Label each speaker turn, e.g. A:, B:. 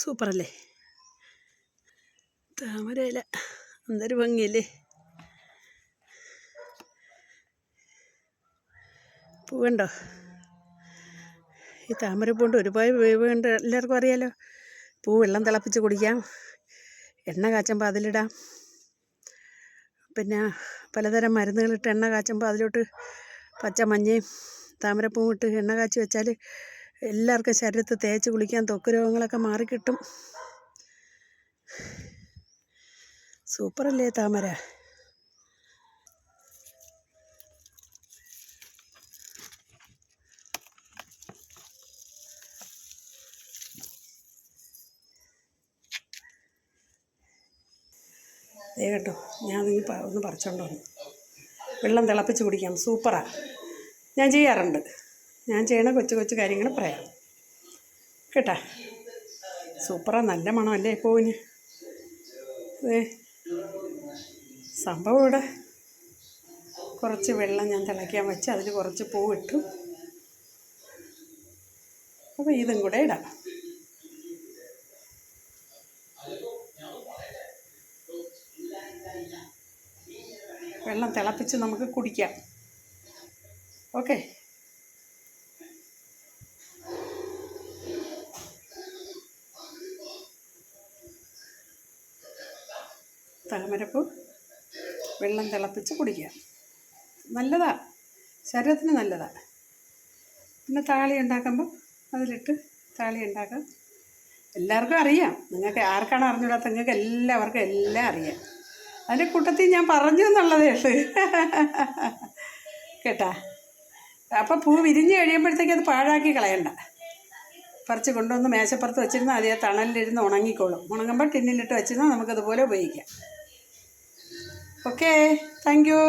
A: സൂപ്പറല്ലേ? താമരയില എന്തൊരു ഭംഗിയല്ലേ? പൂവുണ്ടോ? ഈ താമരപ്പൂണ്ട് ഒരുപാട് വേവുണ്ട്, എല്ലാവർക്കും അറിയാലോ. പൂ വെള്ളം തിളപ്പിച്ച് കുടിക്കാം, എണ്ണ കാച്ചുമ്പോൾ അതിലിടാം. പിന്നെ പലതരം മരുന്നുകളിട്ട് എണ്ണ കാച്ചുമ്പോൾ അതിലോട്ട് പച്ചമഞ്ഞയും താമരപ്പൂവും ഇട്ട് എണ്ണ കാച്ചി വെച്ചാൽ എല്ലാവർക്കും ശരീരത്തിൽ തേച്ച് കുളിക്കാൻ ത്വക്ക് രോഗങ്ങളൊക്കെ മാറിക്കിട്ടും. സൂപ്പറല്ലേ താമര? കേട്ടോ, ഞാൻ ഒന്ന് പറിച്ചോണ്ട് വന്നു. വെള്ളം തിളപ്പിച്ച് കുടിക്കാം, സൂപ്പറാണ്. ഞാൻ ചെയ്യാറുണ്ട്. ഞാൻ ചെയ്യണ കൊച്ചു കൊച്ചു കാര്യങ്ങൾ പറയാം കേട്ടാ. സൂപ്പറാണ്, നല്ല മണമല്ലേ പൂവിന്. സംഭവം ഇവിടെ കുറച്ച് വെള്ളം ഞാൻ തിളയ്ക്കാൻ വെച്ച് അതിൽ കുറച്ച് പൂവിട്ടു. അപ്പോൾ ഇതും കൂടെ ഇടാം. വെള്ളം തിളപ്പിച്ച് നമുക്ക് കുടിക്കാം. ഓക്കെ. താമരപ്പൂ വെള്ളം തിളപ്പിച്ച് കുടിക്കാം, നല്ലതാണ്, ശരീരത്തിന് നല്ലതാണ്. പിന്നെ താളി ഉണ്ടാക്കുമ്പോൾ അതിലിട്ട് താളി ഉണ്ടാക്കാം. എല്ലാവർക്കും അറിയാം. നിങ്ങൾക്ക് ആർക്കാണ് അറിഞ്ഞൂടാത്ത? നിങ്ങൾക്ക് എല്ലാവർക്കും എല്ലാം അറിയാം. അതിൻ്റെ കൂട്ടത്തിൽ ഞാൻ പറഞ്ഞു എന്നുള്ളതേ ഉള്ളൂ കേട്ടാ. അപ്പം പൂ വിരിഞ്ഞ് കഴിയുമ്പോഴത്തേക്ക് അത് പാഴാക്കി കളയണ്ട. പറിച്ച് കൊണ്ടുവന്ന് മേശപ്പുറത്ത് വെച്ചിരുന്നാൽ അതേ തണലിലിരുന്ന് ഉണങ്ങിക്കോളും. ഉണങ്ങുമ്പോൾ ടിന്നിലിട്ട് വെച്ചിരുന്നാൽ നമുക്കതുപോലെ ഉപയോഗിക്കാം. Okay, thank you.